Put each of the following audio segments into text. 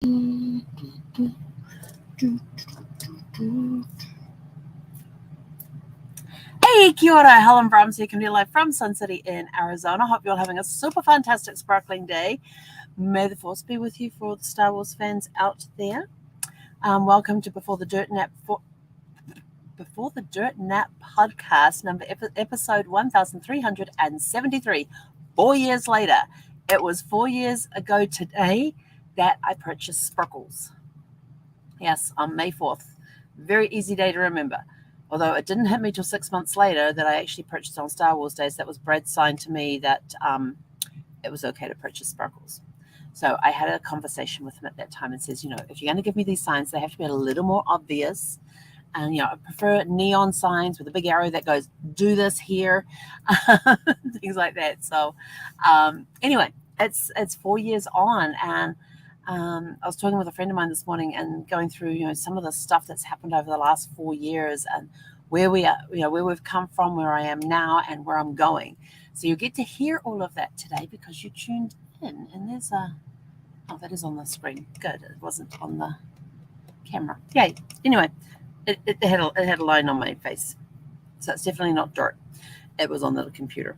Hey, kia ora, Helen Brahms here, coming to you live from Sun City in Arizona. Hope you're all having a super fantastic, sparkling day. May the force be with you for all the Star Wars fans out there. Welcome to Before the Dirt Nap podcast, episode 1373. 4 years later. It was 4 years ago today that I purchased sparkles. Yes, on May 4th. Very easy day to remember. Although it didn't hit me till 6 months later that I actually purchased on Star Wars days. That was Brad's sign to me that it was okay to purchase sparkles. So I had a conversation with him at that time and says, if you're going to give me these signs, they have to be a little more obvious. And, I prefer neon signs with a big arrow that goes, do this here, things like that. So anyway, it's 4 years on, and I was talking with a friend of mine this morning and going through, some of the stuff that's happened over the last 4 years and where we are, where we've come from, where I am now, and where I'm going. So you get to hear all of that today because you tuned in. And there's that is on the screen. Good. It wasn't on the camera. Yay. Anyway, it had a line on my face. So it's definitely not dirt. It was on the computer.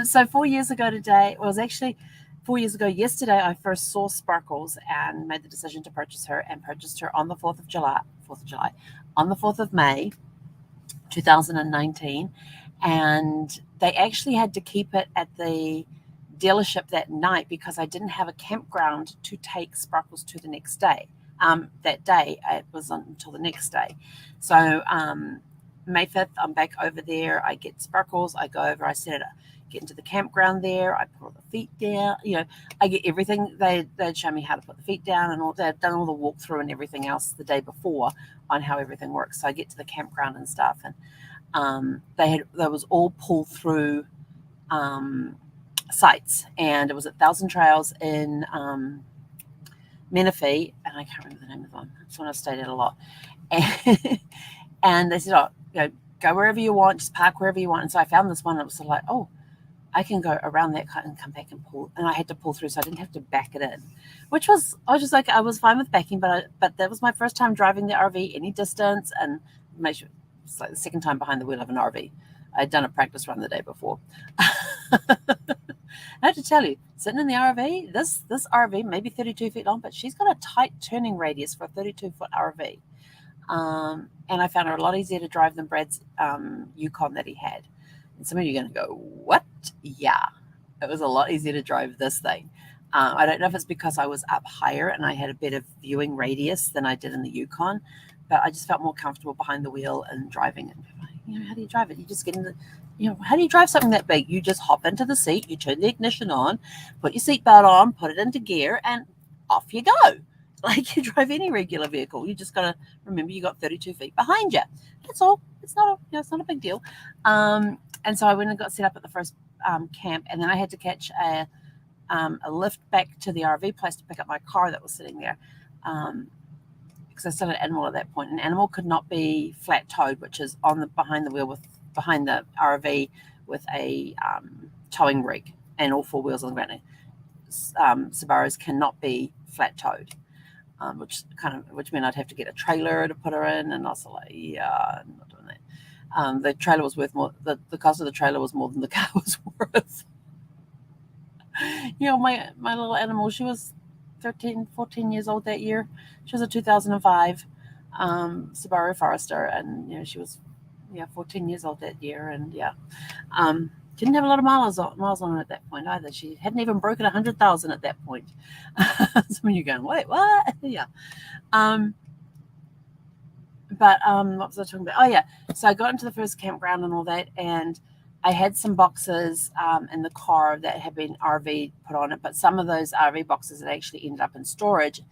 So 4 years ago today, well, it was actually 4 years ago yesterday, I first saw Sparkles and made the decision to purchase her, and purchased her on the 4th of July, on the 4th of May, 2019. And they actually had to keep it at the dealership that night because I didn't have a campground to take Sparkles to the next day. That day, it was until the next day. So May 5th, I'm back over there. I get Sparkles. I go over. I set it up. Get into the campground there. I put all the feet down. I get everything. They'd show me how to put the feet down, and all. They'd done all the walkthrough and everything else the day before on how everything works. So I get to the campground and stuff, and there was all pull through sites, and it was at Thousand Trails in Menifee, and I can't remember the name of them. That's when I stayed at a lot, and they said, go wherever you want, just park wherever you want. And so I found this one, and it was sort of like, oh, I can go around that and come back and pull. And I had to pull through, so I didn't have to back it in, I was just like, I was fine with backing, but that was my first time driving the RV any distance, and make sure it's like the second time behind the wheel of an RV. I'd done a practice run the day before. I have to tell you, sitting in the RV, this RV may be 32 feet long, but she's got a tight turning radius for a 32-foot RV. And I found her a lot easier to drive than Brad's Yukon that he had. And some of you are going to go, what? Yeah, it was a lot easier to drive this thing. I don't know if it's because I was up higher and I had a better viewing radius than I did in the Yukon, but I just felt more comfortable behind the wheel and driving it. How do you drive it? You just get in how do you drive something that big? You just hop into the seat, you turn the ignition on, put your seatbelt on, put it into gear, and off you go. Like you drive any regular vehicle. You just got to remember you got 32 feet behind you. That's all. It's not a big deal. And so I went and got set up at the first camp, and then I had to catch a lift back to the RV place to pick up my car that was sitting there, because I still had Animal at that point. And Animal could not be flat towed, which is on behind the RV with a towing rig and all four wheels on the ground. Subarus cannot be flat towed. Which meant I'd have to get a trailer to put her in, and I was like, yeah, I'm not doing that. The trailer was worth more. The cost of the trailer was more than the car was worth. My little Animal, she was 14 years old that year. She was a 2005 Subaru Forester, and she was 14 years old that year, and didn't have a lot of miles on her at that point either. She hadn't even broken 100,000 at that point. Some of you going, wait, what? Yeah. But what was I talking about? Oh yeah. So I got into the first campground and all that, and I had some boxes in the car that had been RV put on it, but some of those RV boxes had actually ended up in storage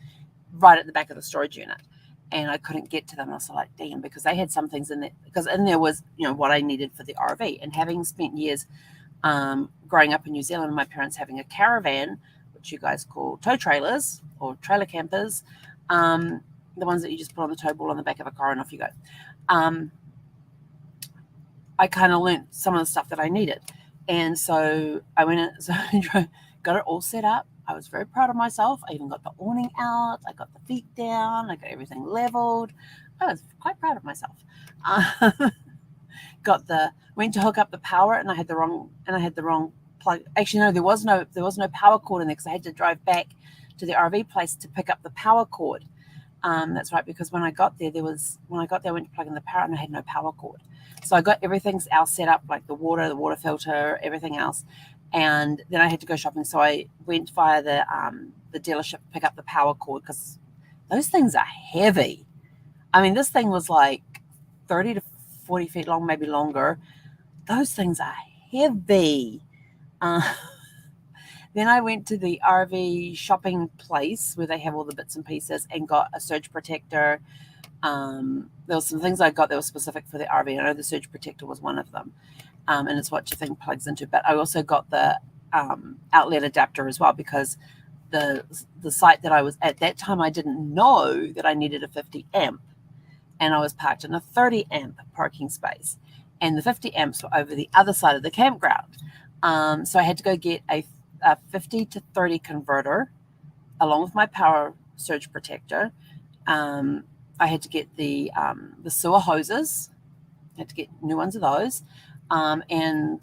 right at the back of the storage unit. And I couldn't get to them. I was like, damn, because they had some things in there. Because in there was, what I needed for the RV. And having spent years growing up in New Zealand, my parents having a caravan, which you guys call tow trailers or trailer campers, the ones that you just put on the tow ball on the back of a car and off you go. I kind of learned some of the stuff that I needed. And so I went in, so I got it all set up, I was very proud of myself. I even got the awning out. I got the feet down. I got everything leveled. I was quite proud of myself. Went to hook up the power, and I had the wrong plug. Actually, no, there was no power cord in there because I had to drive back to the RV place to pick up the power cord. That's right, because when I got there, I went to plug in the power and I had no power cord. So I got everything else set up, like the water filter, everything else. And then I had to go shopping. So I went via the dealership to pick up the power cord because those things are heavy. I mean, this thing was like 30 to 40 feet long, maybe longer. Those things are heavy. Then I went to the RV shopping place where they have all the bits and pieces and got a surge protector. There was some things I got that were specific for the RV. I know the surge protector was one of them, and it's what your thing plugs into. But I also got the outlet adapter as well because the site that I was at that time, I didn't know that I needed a 50 amp, and I was parked in a 30 amp parking space, and the 50 amps were over the other side of the campground. So I had to go get a 50 to 30 converter along with my power surge protector. I had to get the sewer hoses. I had to get new ones of those, and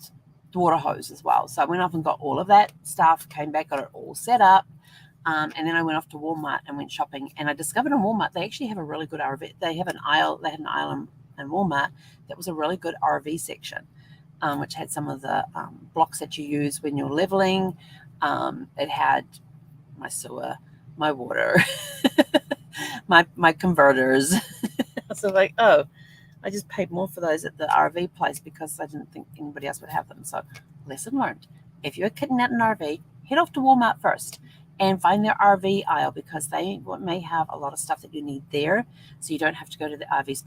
the water hose as well. So I went off and got all of that stuff, came back, got it all set up, and then I went off to Walmart and went shopping. And I discovered in Walmart they actually have a really good RV. They had an aisle in Walmart that was a really good RV section, which had some of the blocks that you use when you're leveling. It had my sewer, my water, my converters. So like, oh, I just paid more for those at the RV place because I didn't think anybody else would have them. So lesson learned. If you're kitting out an RV, head off to Walmart first and find their RV aisle because they may have a lot of stuff that you need there. So you don't have to go to the RV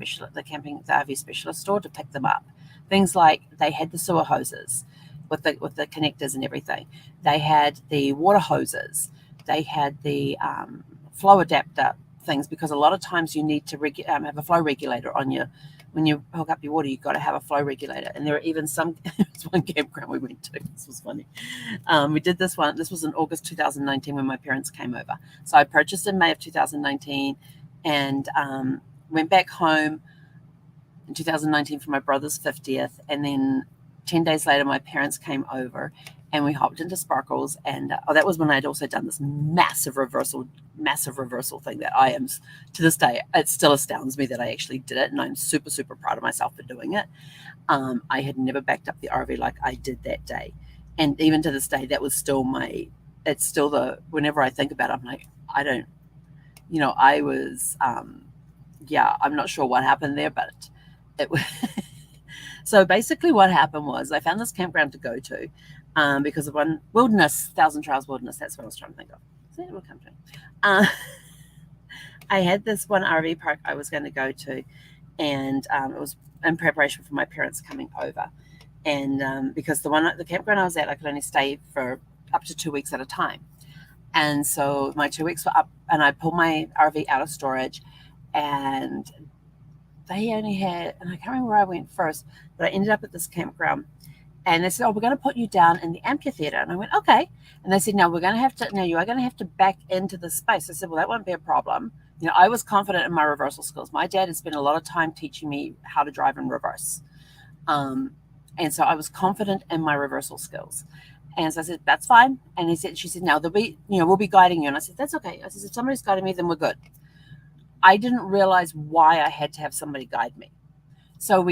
specialist store to pick them up. Things like they had the sewer hoses with the connectors and everything. They had the water hoses. They had the flow adapter things because a lot of times you need to have a flow regulator on your. When you hook up your water, you've got to have a flow regulator. And there are even some, it's one campground we went to. This was funny. We did this one. This was in August 2019 when my parents came over. So I purchased in May of 2019 and went back home in 2019 for my brother's 50th. And then 10 days later, my parents came over and we hopped into Sparkles. And that was when I'd also done this massive reversal thing that I am, to this day, it still astounds me that I actually did it. And I'm super, super proud of myself for doing it. I had never backed up the RV like I did that day. And even to this day, that was still whenever I think about it, I'm like, I was, I'm not sure what happened there, but it was. So basically what happened was I found this campground to go to because of one Thousand Trails Wilderness. That's what I was trying to think of. Is that what comes to? I had this one RV park I was going to go to, and it was in preparation for my parents coming over. And because the campground I was at, I could only stay for up to 2 weeks at a time. And so my 2 weeks were up, and I pulled my RV out of storage, and they only had, and I can't remember where I went first, but I ended up at this campground. And they said, "Oh, we're going to put you down in the amphitheater." And I went, "Okay." And they said, you are going to have to back into the space." I said, "Well, that won't be a problem." I was confident in my reversal skills. My dad had spent a lot of time teaching me how to drive in reverse. And so I was confident in my reversal skills. And so I said, "That's fine." And she said, "Now we'll be guiding you." And I said, "That's okay." I said, "If somebody's guiding me, then we're good." I didn't realize why I had to have somebody guide me. So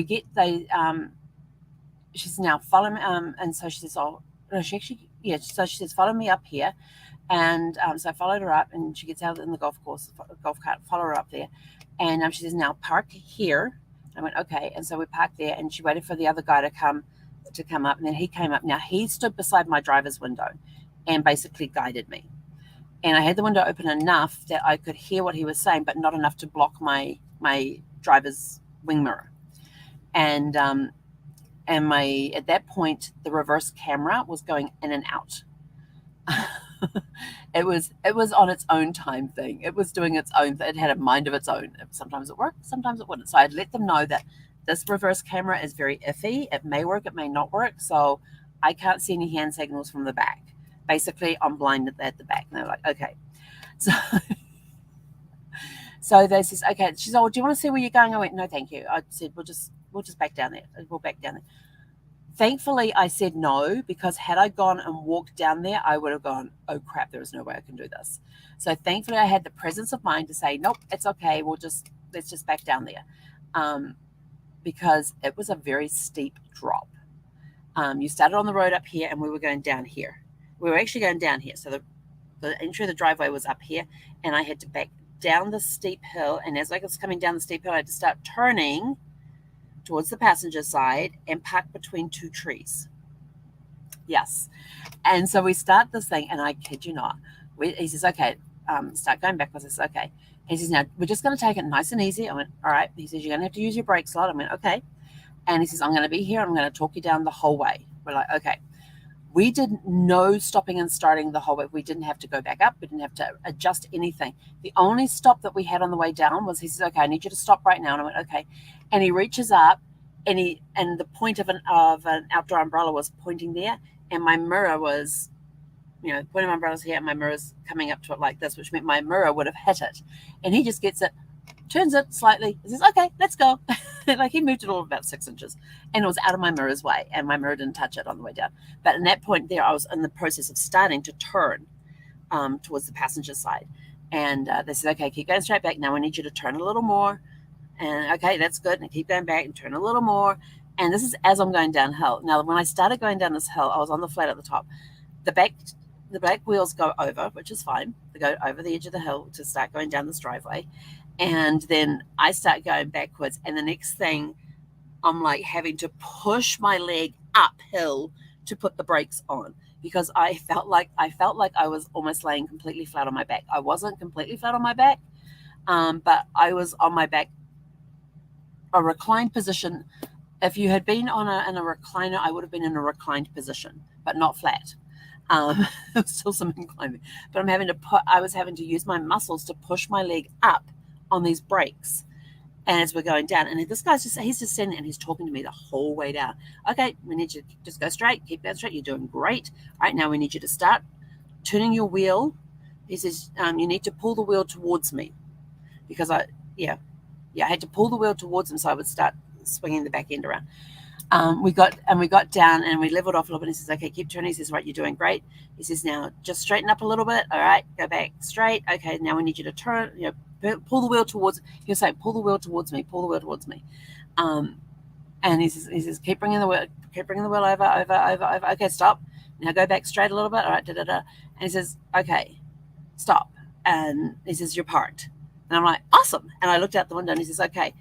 she says, "Now follow me." And so she says, "Oh, no, she actually, yeah." So she says, "Follow me up here." And so I followed her up, and she gets out in the golf cart, follow her up there. And she says, "Now park here." I went, "Okay." And so we parked there, and she waited for the other guy to come up. And then he came up. Now he stood beside my driver's window and basically guided me. And I had the window open enough that I could hear what he was saying, but not enough to block my driver's wing mirror. And at that point, the reverse camera was going in and out. It was on its own time thing. It was doing its own thing. It had a mind of its own. Sometimes it worked, sometimes it wouldn't. So I'd let them know that this reverse camera is very iffy. It may work, it may not work. So I can't see any hand signals from the back. basically I'm blind at the back. And they were like, okay. So they says, okay. She said, oh, do you want to see where you're going? I went, no, thank you. I said, we'll just back down there. We'll back down there. Thankfully, I said no, because had I gone and walked down there, I would have gone, oh crap, there is no way I can do this. So thankfully, I had the presence of mind to say, nope, it's okay. Let's just back down there, because it was a very steep drop. You started on the road up here, and we were going down here. We were actually going down here. So the entry of the driveway was up here, and I had to back down the steep hill. And as I was coming down the steep hill, I had to start turning towards the passenger side and park between two trees. Yes. And so we start this thing, and I kid you not, he says, okay, start going backwards. I said, okay. He says, now we're just going to take it nice and easy. I went, all right. He says, you're going to have to use your brakes a lot. I went, okay. And he says, I'm going to be here. I'm going to talk you down the whole way. We're like, okay. We did no stopping and starting the whole way. We didn't have to go back up. We didn't have to adjust anything. The only stop that we had on the way down was, he says, okay, I need you to stop right now. And I went, okay. And he reaches up, and the point of an outdoor umbrella was pointing there, and my mirror was, the point of my umbrella's here, and my mirror's coming up to it like this, which meant my mirror would have hit it. And he just gets it, turns it slightly, and says, okay, let's go. Like, he moved it all about 6 inches, and it was out of my mirror's way, and my mirror didn't touch it on the way down. But in that point there, I was in the process of starting to turn towards the passenger side. And they said, okay, keep going straight back. Now I need you to turn a little more. And okay, that's good. And I keep going back and turn a little more. And this is as I'm going downhill. Now, when I started going down this hill, I was on the flat at the top. The back wheels go over, which is fine. They go over the edge of the hill to start going down this driveway. And then I start going backwards. And the next thing, I'm like having to push my leg uphill to put the brakes on, because I felt like I was almost laying completely flat on my back. I wasn't completely flat on my back, but I was on my back, a reclined position. If you had been in a recliner, I would have been in a reclined position, but not flat. There was still some incline, but I was having to use my muscles to push my leg up on these brakes. And as we're going down, and this guy's he's just standing and he's talking to me the whole way down. Okay, we need you to just go straight, keep going straight. You're doing great. All right, now we need you to start turning your wheel. He says, you need to pull the wheel towards me, because I had to pull the wheel towards him so I would start swinging the back end around. We got down and we leveled off a little bit. He says, okay, keep turning. He says, right, you're doing great. He says, now just straighten up a little bit. All right, go back straight. Okay, now we need you to turn, pull the wheel towards. He'll say, pull the wheel towards me, pull the wheel towards me. And he says, keep bringing the wheel over. Okay, stop. Now go back straight a little bit. All right, And he says, okay, stop. And he says, you're parked. And I'm like, awesome. And I looked out the window and he says, okay.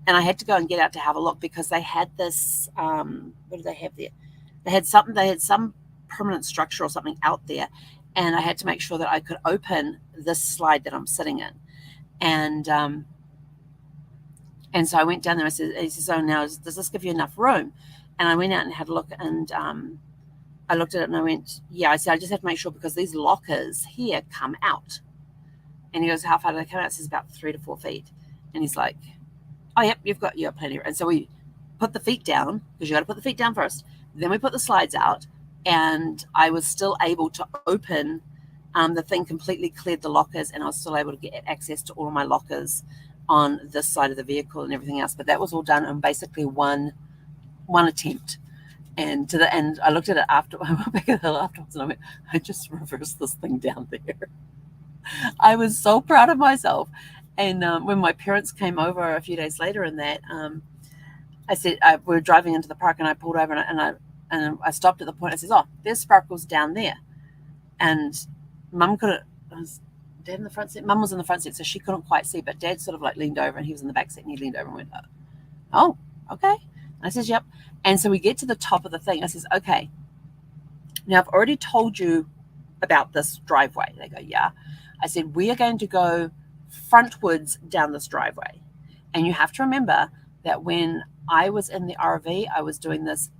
And I had to go and get out to have a look, because they had this, what did they have there? They had some permanent structure or something out there. And I had to make sure that I could open this slide that I'm sitting in. And so I went down there. He says, oh, now does this give you enough room? And I went out and had a look, and I looked at it and I went, yeah. I said, I just have to make sure, because these lockers here come out. And he goes, how far do they come out? It says about 3 to 4 feet. And he's like, oh, yep, you've got plenty. And so we put the feet down, because you got to put the feet down first. Then we put the slides out, and I was still able to open the thing, completely cleared the lockers, and I was still able to get access to all of my lockers on this side of the vehicle and everything else. But that was all done in basically one attempt. And I looked at it after I went back at the hill afterwards, and I went, I just reversed this thing down there. I was so proud of myself. And when my parents came over a few days later, in that, I said, we were driving into the park, and I pulled over, and I stopped at the point. I said, oh, there's sparkles down there. And Mum was Dad in the front seat? Mum was in the front seat, so she couldn't quite see, but Dad sort of like leaned over, and he was in the back seat, and he leaned over and went, oh, okay. And I says, yep. And so we get to the top of the thing. I says, okay, now I've already told you about this driveway. They go, yeah. I said, we are going to go frontwards down this driveway. And you have to remember that when I was in the RV, I was doing this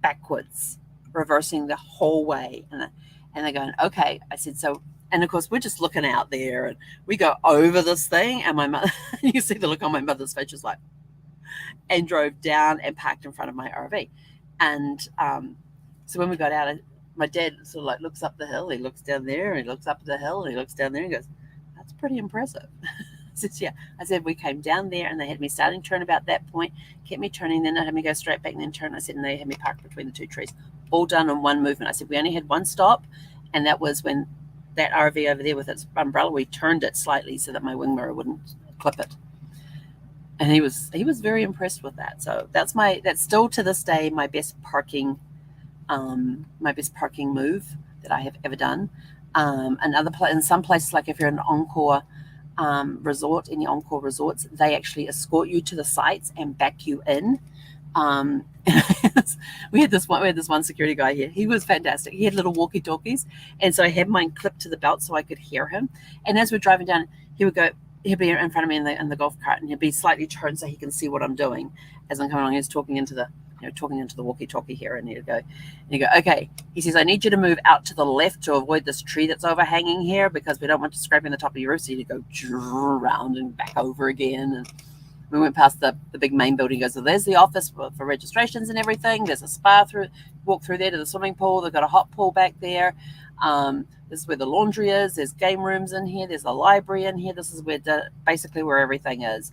backwards, reversing the whole way. And they're going, okay. I said, so, and of course, we're just looking out there, and we go over this thing, and my mother, you see the look on my mother's face, just like, and drove down and parked in front of my RV. And so when we got out, my dad sort of like looks up the hill, he looks down there, and he looks up the hill, and he looks down there, and he goes, "That's pretty impressive." I said, "Yeah." I said, "We came down there, and they had me starting turn about that point, kept me turning, then they had me go straight back and then turn." I said, and they had me parked between the two trees, all done in one movement. I said, "We only had one stop, and that was when that RV over there with its umbrella, we turned it slightly so that my wing mirror wouldn't clip it." And he was very impressed with that. So that's still to this day my best parking move that I have ever done. In some places, like if you're in an Encore resort, any Encore resorts, they actually escort you to the sites and back you in. We had this one security guy here. He was fantastic. He had little walkie-talkies, and so I had mine clipped to the belt so I could hear him. And as we're driving down, he'd be in front of me in the golf cart, and he'd be slightly turned so he can see what I'm doing as I'm coming along. He's talking into the walkie-talkie here, and he'd go, "Okay." He says, "I need you to move out to the left to avoid this tree that's overhanging here because we don't want to scrape in the top of your roof." So he'd go around and back over again. And we went past the big main building. He goes, "So there's the office for registrations and everything. There's a spa walk through there to the swimming pool. They've got a hot pool back there. This is where the laundry is. There's game rooms in here. There's a library in here. This is basically where everything is."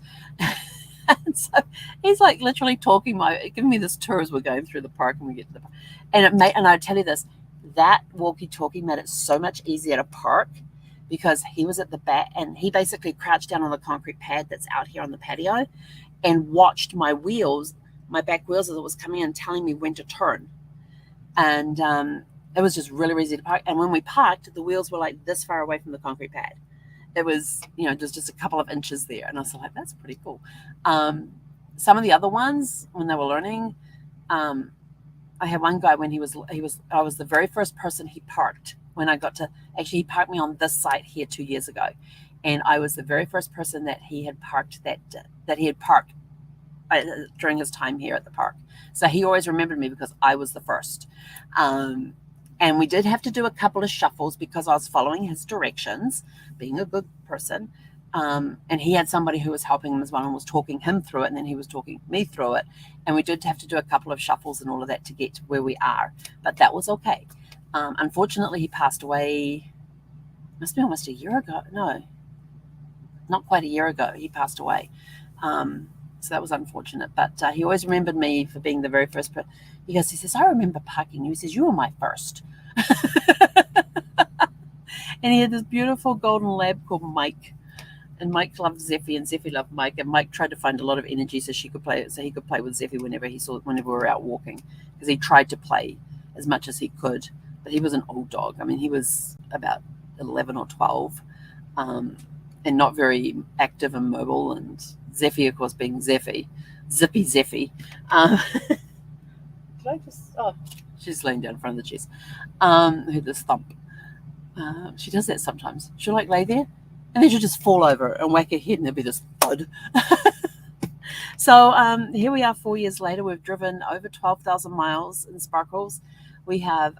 And so he's like literally giving me this tour as we're going through the park, and we get to the park. And I tell you this, that walkie-talkie made it so much easier to park because he was at the back, and he basically crouched down on the concrete pad that's out here on the patio and watched my back wheels as it was coming in, telling me when to turn. And it was just really easy to park. And when we parked, the wheels were like this far away from the concrete pad. It was, just a couple of inches there. And I was like, that's pretty cool. Some of the other ones, when they were learning, I had one guy when I was the very first person he parked when I got to, actually he parked me on this site here 2 years ago. And I was the very first person that he had parked during his time here at the park. So he always remembered me because I was the first. And we did have to do a couple of shuffles because I was following his directions, being a good person. And he had somebody who was helping him as well and was talking him through it, and then he was talking me through it. And we did have to do a couple of shuffles and all of that to get to where we are. But that was okay. Unfortunately, he passed away, must be almost a year ago. No, not quite a year ago. He passed away. So that was unfortunate. But he always remembered me for being the very first person. He says, "I remember parking you." He says, "You were my first." And he had this beautiful golden lab called Mike. And Mike loved Zeffie, and Zeffie loved Mike. And Mike tried to find a lot of energy so he could play with Zeffie whenever we were out walking, because he tried to play as much as he could. But he was an old dog. I mean, he was about 11 or 12, and not very active and mobile. And Zeffie, of course, being Zeffie, zippy Zeffie. Did I just? Oh, she's laying down in front of the chest. Heard this thump. She does that sometimes. She'll lay there, and then she'll just fall over and whack her head, and there'll be this thud. So here we are 4 years later. We've driven over 12,000 miles in Sparkles. We have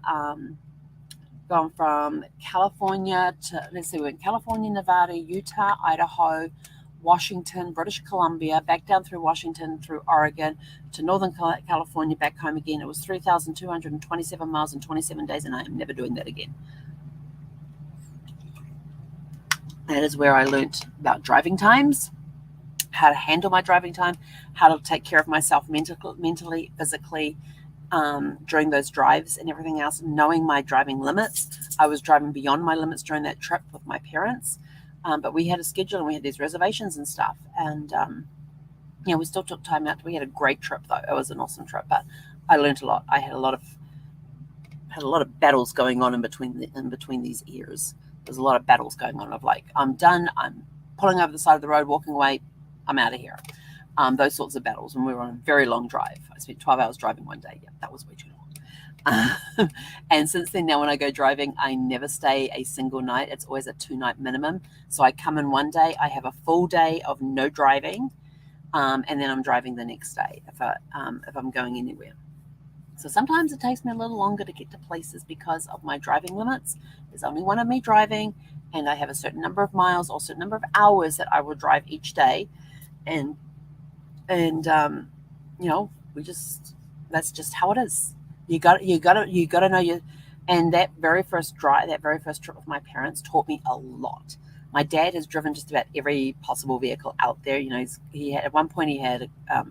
gone from California to, we went California, Nevada, Utah, Idaho, Washington, British Columbia, back down through Washington, through Oregon, to Northern California, back home again. It was 3,227 miles in 27 days, and I am never doing that again. That is where I learnt about driving times, how to handle my driving time, how to take care of myself mentally, physically, during those drives and everything else, knowing my driving limits. I was driving beyond my limits during that trip with my parents. But we had a schedule and we had these reservations and stuff. And, we still took time out. We had a great trip, though. It was an awesome trip. But I learned a lot. I had a lot of battles going on in between these years. There's a lot of battles going on of I'm done. I'm pulling over the side of the road, walking away. I'm out of here. Those sorts of battles. And we were on a very long drive. I spent 12 hours driving one day. Yeah, that was way too long. And since then, now when I go driving, I never stay a single night. It's always a 2-night minimum. So I come in one day, I have a full day of no driving, and then I'm driving the next day if I'm going anywhere. So sometimes it takes me a little longer to get to places because of my driving limits. There's only one of me driving, and I have a certain number of miles or a certain number of hours that I will drive each day, and that's just how it is. You got to know And that very first trip with my parents taught me a lot. My dad has driven just about every possible vehicle out there. He had at one point he had a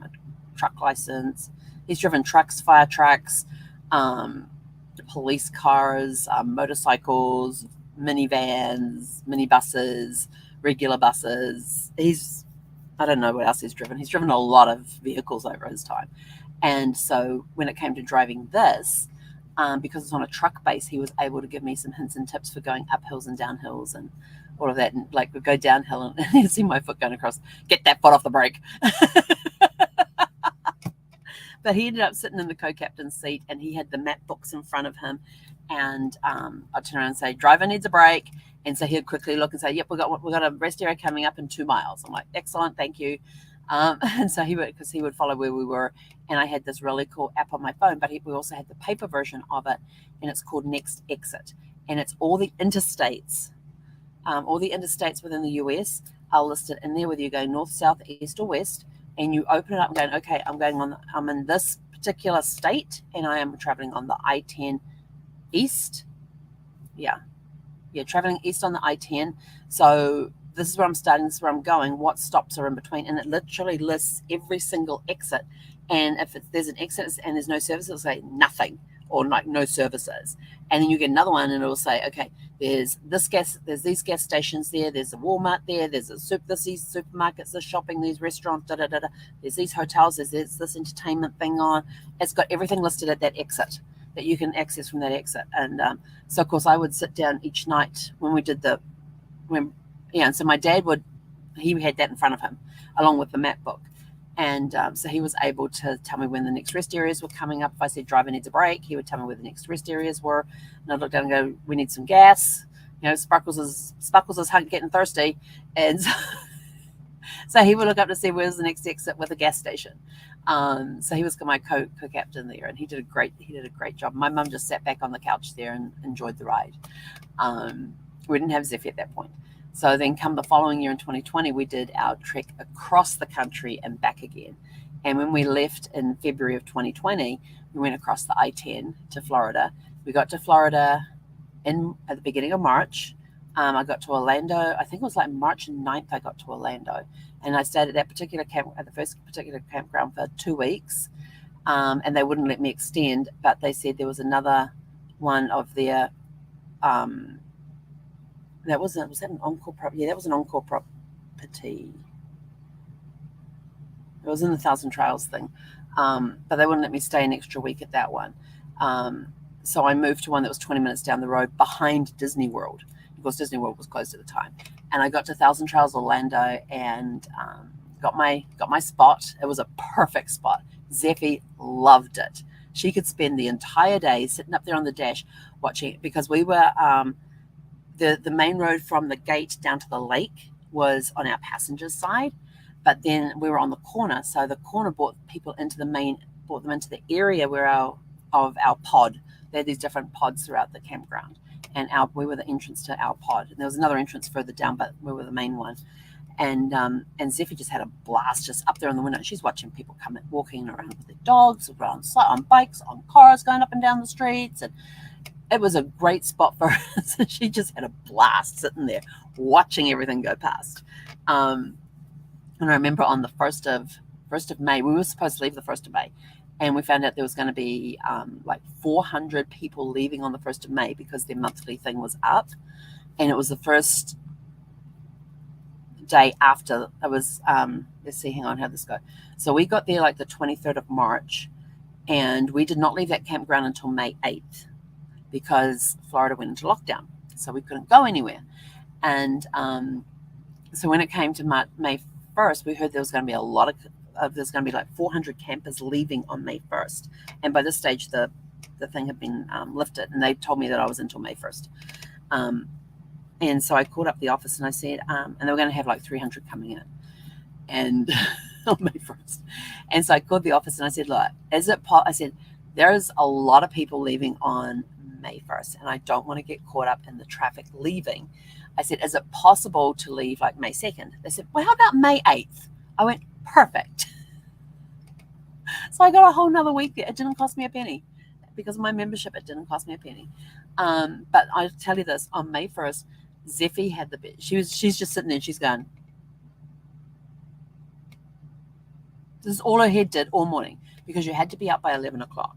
truck license. He's driven trucks, fire trucks, police cars, motorcycles, minivans, minibuses, regular buses. I don't know what else he's driven. He's driven a lot of vehicles over his time. And so when it came to driving this, because it's on a truck base, he was able to give me some hints and tips for going up hills and down hills and all of that. And like we'd go downhill and he'd see my foot going across, get that foot off the brake. But he ended up sitting in the co-captain's seat and he had the map books in front of him. And I'd turn around and say, driver needs a break. And so he'd quickly look and say, yep, we've got a rest area coming up in 2 miles. I'm like, excellent, thank you. And so he would follow where we were. And I had this really cool app on my phone, but we also had the paper version of it, and it's called Next Exit. And it's all the interstates within the US are listed in there, whether you're going north, south, east, or west. And you open it up and going, okay, I'm in this particular state, and I am traveling on the I-10 east. Yeah, traveling east on the I-10. So this is where I'm starting, this is where I'm going, what stops are in between. And it literally lists every single exit. And if there's an exit and there's no service, it'll say nothing or like no services. And then you get another one and it'll say, okay, there's these gas stations there, there's a Walmart there, there's these supermarkets, this shopping, these restaurants, there's these hotels, there's this entertainment thing on. It's got everything listed at that exit that you can access from that exit. And so of course I would sit down each night when we did and so my dad he had that in front of him along with the map book. And so he was able to tell me when the next rest areas were coming up. If I said driver needs a break, he would tell me where the next rest areas were. And I'd look down and go, we need some gas. Sparkles is getting thirsty. And so he would look up to see where's the next exit with a gas station. So he was my co-captain there, and he did a great job. My mum just sat back on the couch there and enjoyed the ride. We didn't have Zephy at that point. So then come the following year in 2020, we did our trek across the country and back again. And when we left in February of 2020, we went across the I-10 to Florida. We got to Florida at the beginning of March. I got to Orlando, I think it was like March 9th I got to Orlando. And I stayed at that particular the first particular campground for 2 weeks. And they wouldn't let me extend, but they said there was another one of their... was that an Encore property? Yeah, that was an Encore property. It was in the Thousand Trails thing. But they wouldn't let me stay an extra week at that one. So I moved to one that was 20 minutes down the road behind Disney World, because Disney World was closed at the time. And I got to Thousand Trails Orlando and got my spot. It was a perfect spot. Zephy loved it. She could spend the entire day sitting up there on the dash watching it, because we were... The main road from the gate down to the lake was on our passenger's side, but then we were on the corner. So the corner brought them into the area where our pod. They had these different pods throughout the campground, and we were the entrance to our pod. And there was another entrance further down, but we were the main one. And Zephy just had a blast just up there on the window. She's watching people walking around with their dogs, on bikes, on cars, going up and down the streets, and it was a great spot for her. So she just had a blast sitting there watching everything go past. And I remember on the 1st of May, we were supposed to leave the 1st of May, and we found out there was going to be like 400 people leaving on the 1st of May because their monthly thing was up. And it was the first day after it was, let's see, hang on, how'd this go? So we got there like the 23rd of March, and we did not leave that campground until May 8th. Because Florida went into lockdown, so we couldn't go anywhere. And so when it came to May 1st, we heard there was going to be there's going to be like 400 campers leaving on May 1st. And by this stage, the thing had been lifted, and they told me that I was until May 1st. And so I called up the office and I said, and they were going to have like 300 coming in, and on May 1st. And so I called the office and I said, look, I said, there's a lot of people leaving on May 1st, and I don't want to get caught up in the traffic leaving. I said, is it possible to leave like May 2nd? They said, well, how about May 8th? I went, perfect. So I got a whole nother week there. It didn't cost me a penny. because of my membership. It didn't cost me a penny. But I tell you this, on May 1st, Zeffie had the best. She's just sitting there and she's going, this is all her head did all morning, because you had to be up by 11 o'clock.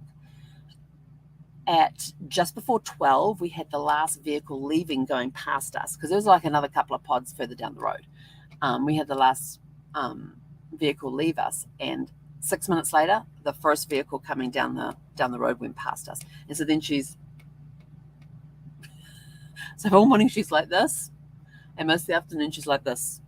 At just before 12, we had the last vehicle leaving going past us, because there was like another couple of pods further down the road. We had the last vehicle leave us, and 6 minutes later, the first vehicle coming down the road went past us. And so then so all morning she's like this, and most of the afternoon she's like this.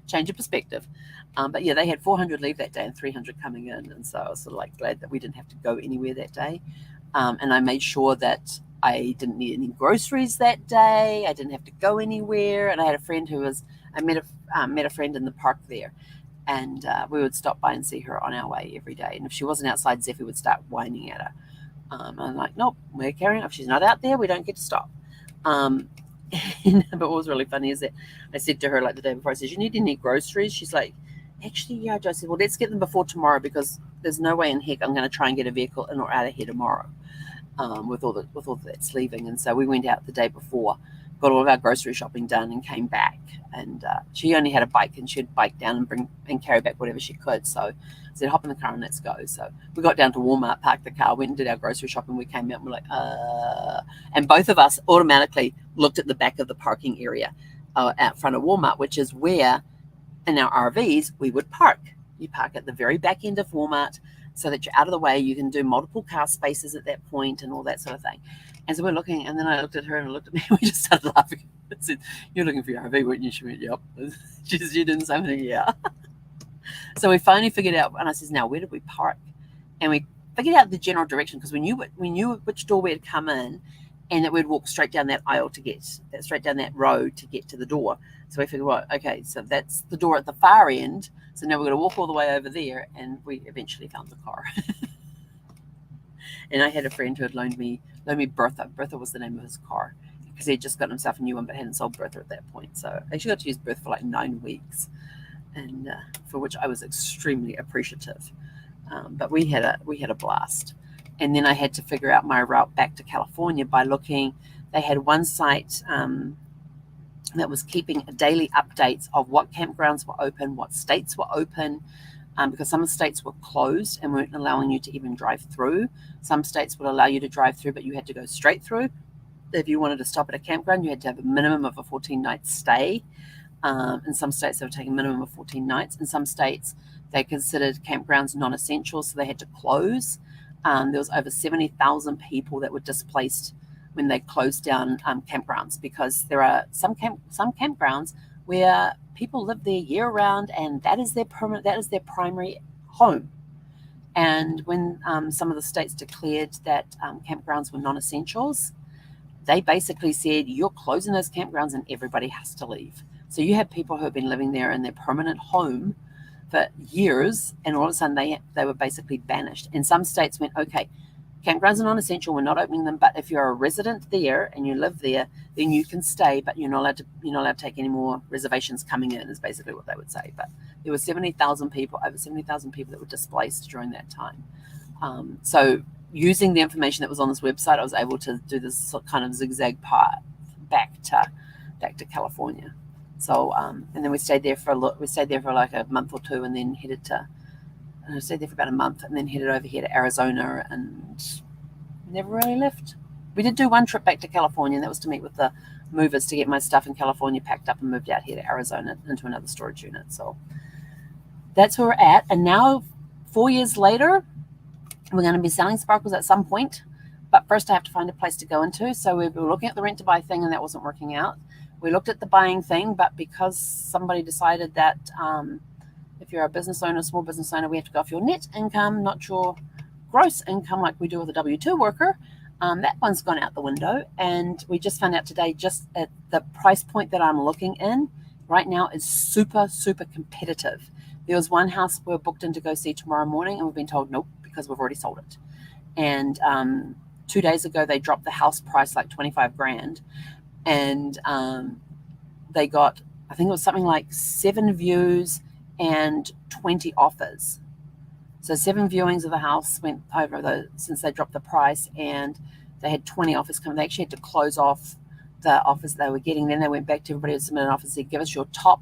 Change of perspective. But yeah, they had 400 leave that day and 300 coming in, and so I was sort of like glad that we didn't have to go anywhere that day. And I made sure that I didn't need any groceries that day. I didn't have to go anywhere. And I had a friend I met a friend in the park there, and we would stop by and see her on our way every day. And if she wasn't outside, Zeffie would start whining at her. I'm like, nope, we're carrying on. If she's not out there, we don't get to stop. But what was really funny is that I said to her like the day before, I said, you need any groceries? She's like, actually, yeah. I said, well, let's get them before tomorrow, because there's no way in heck I'm going to try and get a vehicle in or out of here tomorrow with all that's leaving. And so we went out the day before, got all of our grocery shopping done, and came back. And she only had a bike, and she'd bike down and carry back whatever she could. So I said, hop in the car and let's go. So we got down to Walmart, parked the car, went and did our grocery shopping. We came out and we're like, and both of us automatically looked at the back of the parking area out front of Walmart, which is where in our RVs we would park. You park at the very back end of Walmart so that you're out of the way. You can do multiple car spaces at that point and all that sort of thing. And so we're looking, and then I looked at her and I looked at me, and we just started laughing. I said, you're looking for your RV, weren't you? She went, yep. She said, you didn't say anything, yeah. So we finally figured out, and I said, now where did we park? And we figured out the general direction, because we knew which door we'd come in, and that we'd walk straight down that aisle straight down that road to get to the door. So we figured, well, okay, so that's the door at the far end. So now we're going to walk all the way over there, and we eventually found the car. And I had a friend who had loaned me Bertha. Bertha was the name of his car, because he had just gotten himself a new one, but hadn't sold Bertha at that point. So I actually got to use Bertha for like 9 weeks, and for which I was extremely appreciative. But we had a blast. And then I had to figure out my route back to California by looking. They had one site that was keeping daily updates of what campgrounds were open, what states were open, because some states were closed and weren't allowing you to even drive through. Some states would allow you to drive through, but you had to go straight through. If you wanted to stop at a campground, you had to have a minimum of a 14-night stay. In some states, they were taking a minimum of 14 nights. In some states, they considered campgrounds non-essential, so they had to close. There was over 70,000 people that were displaced when they closed down campgrounds, because there are some campgrounds where people live there year-round, and that is their primary home. And when some of the states declared that campgrounds were non-essentials, they basically said, you're closing those campgrounds and everybody has to leave. So you have people who have been living there in their permanent home for years, and all of a sudden they were basically banished. And some states went, okay, campgrounds are non-essential, we're not opening them, but if you're a resident there and you live there, then you can stay, but you're not allowed to take any more reservations coming in, is basically what they would say. But there were over 70,000 people that were displaced during that time. So using the information that was on this website, I was able to do this kind of zigzag path back to California. So and then we stayed there for like a month or two, and then stayed there for about a month, and then headed over here to Arizona, and never really left. We did do one trip back to California, and that was to meet with the movers to get my stuff in California packed up and moved out here to Arizona into another storage unit. So that's where we're at. And now, 4 years later, we're going to be selling sparkles at some point. But first I have to find a place to go into. So we were looking at the rent to buy thing, and that wasn't working out. We looked at the buying thing, but because somebody decided that if you're a business owner, small business owner, we have to go off your net income, not your gross income like we do with a W-2 worker. That one's gone out the window. And we just found out today, just at the price point that I'm looking in right now is super, super competitive. There was one house we're booked in to go see tomorrow morning, and we've been told nope, because we've already sold it. And 2 days ago, they dropped the house price like $25,000. And they got, I think it was something like 7 views and 20 offers. So 7 viewings of the house went over since they dropped the price, and they had 20 offers come. They actually had to close off the offers they were getting. Then they went back to everybody who submitted an offer and said, give us your top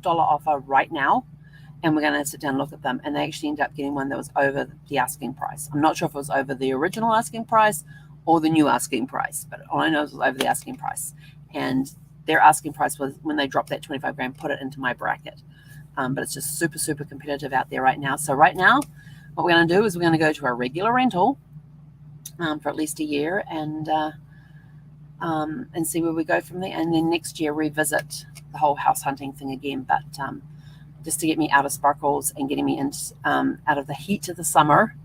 dollar offer right now, and we're going to sit down and look at them. And they actually ended up getting one that was over the asking price. I'm not sure if it was over the original asking price or the new asking price, but all I know is it was over the asking price. And their asking price was, when they dropped that 25 grand, put it into my bracket. But it's just super, super competitive out there right now. So right now, what we're going to do is we're going to go to a regular rental for at least a year, and see where we go from there. And then next year revisit the whole house hunting thing again. But just to get me out of Sparkles and getting me out of the heat of the summer.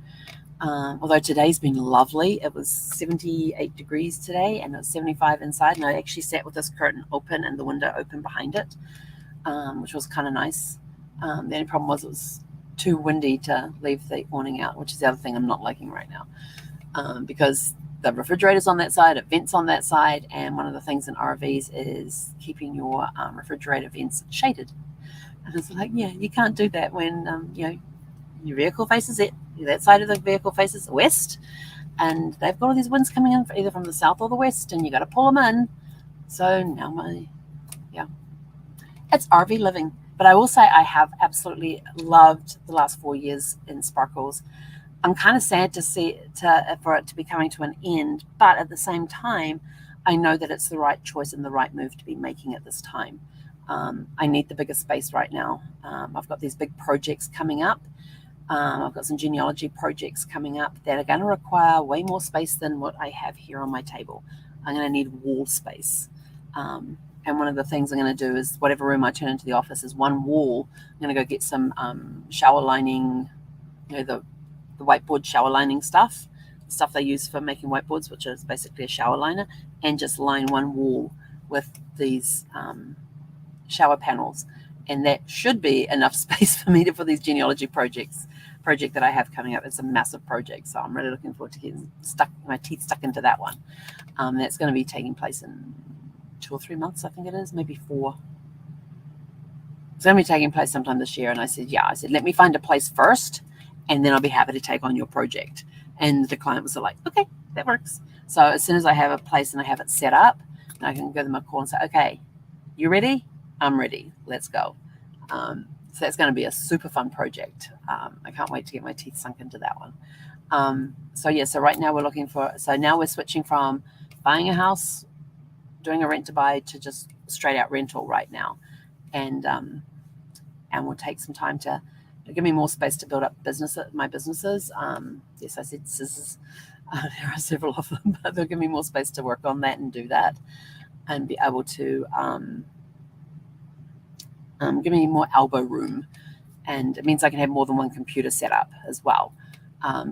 Although today's been lovely. It was 78 degrees today, and it was 75 inside. And I actually sat with this curtain open and the window open behind it, which was kind of nice. The only problem was it was too windy to leave the awning out, which is the other thing I'm not liking right now, because the refrigerator's on that side, it vents on that side, and one of the things in RVs is keeping your refrigerator vents shaded. And it's like, yeah, you can't do that when your vehicle faces it. That side of the vehicle faces west, and they've got all these winds coming in either from the south or the west, and you got to pull them in. So now it's RV living. But I will say I have absolutely loved the last 4 years in Sparkles. I'm kind of sad for it to be coming to an end, but at the same time, I know that it's the right choice and the right move to be making at this time. I need the bigger space right now. I've got these big projects coming up. I've got some genealogy projects coming up that are going to require way more space than what I have here on my table. I'm going to need wall space. And one of the things I'm going to do is, whatever room I turn into the office is one wall. I'm going to go get some shower lining, the whiteboard shower lining stuff they use for making whiteboards, which is basically a shower liner, and just line one wall with these shower panels. And that should be enough space for me for these genealogy project that I have coming up. It's a massive project, so I'm really looking forward to getting my teeth stuck into that one. That's going to be taking place in 2 or 3 months, I think it is, maybe 4. It's going to be taking place sometime this year. And I said, let me find a place first, and then I'll be happy to take on your project. And the client was like, okay, that works. So as soon as I have a place and I have it set up, and I can give them a call and say, okay, you ready? I'm ready. Let's go. So that's going to be a super fun project. I can't wait to get my teeth sunk into that one. So right now now we're switching from buying a house, doing a rent to buy, to just straight out rental right now. And we'll take some time to give me more space to build up my businesses. Yes, I said scissors. There are several of them, but they'll give me more space to work on that and do that, and be able to give me more elbow room. And it means I can have more than one computer set up as well,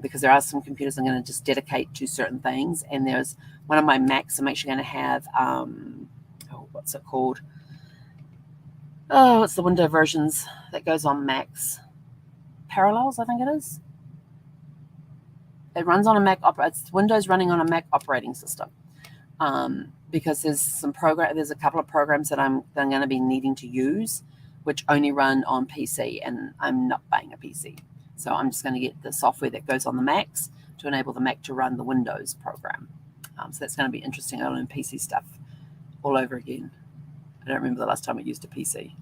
because there are some computers I'm going to just dedicate to certain things. And there's one of my Macs I'm actually going to have, what's it called? Oh, it's the window versions that goes on Macs. Parallels, I think it is. It runs on a Mac. It's Windows running on a Mac operating system. Because there's a couple of programs that I'm going to be needing to use, which only run on PC, and I'm not buying a PC. So I'm just going to get the software that goes on the Macs to enable the Mac to run the Windows program. So that's going to be interesting. I'll learn PC stuff all over again. I don't remember the last time I used a PC.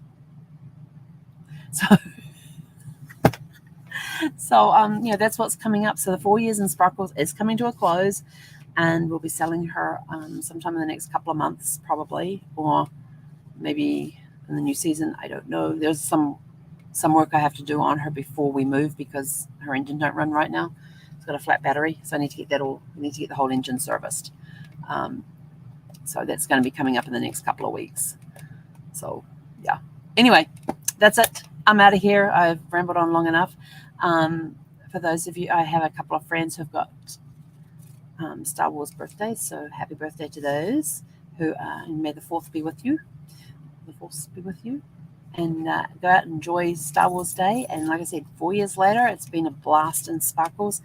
So that's what's coming up. So the 4 years in Sparkles is coming to a close, and we'll be selling her sometime in the next couple of months, probably, or maybe in the new season. I don't know. There's some work I have to do on her before we move, because her engine don't run right now. It's got a flat battery, so I need to get we need to get the whole engine serviced. So that's going to be coming up in the next couple of weeks. So yeah. Anyway, that's it. I'm out of here. I've rambled on long enough. For those of you, I have a couple of friends who've got Star Wars birthdays, so happy birthday to those. May the 4th be with you. The 4th be with you. And go out and enjoy Star Wars Day. And like I said, 4 years later, it's been a blast in Sparkles.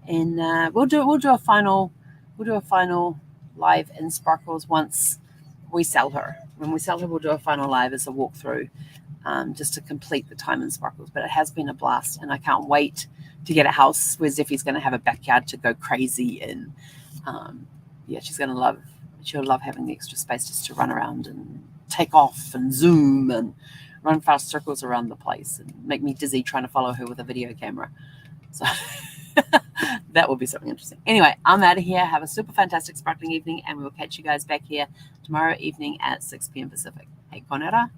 And we'll do a final live in Sparkles once we sell her. When we sell her, we'll do a final live as a walkthrough just to complete the time and sparkles. But it has been a blast, and I can't wait to get a house where Zeffie's going to have a backyard to go crazy in. Yeah, she'll love having the extra space just to run around and take off and zoom and run fast circles around the place and make me dizzy trying to follow her with a video camera. So that will be something interesting. Anyway, I'm out of here. Have a super fantastic sparkling evening, and we will catch you guys back here tomorrow evening at 6 p.m. Pacific. Hey, konera.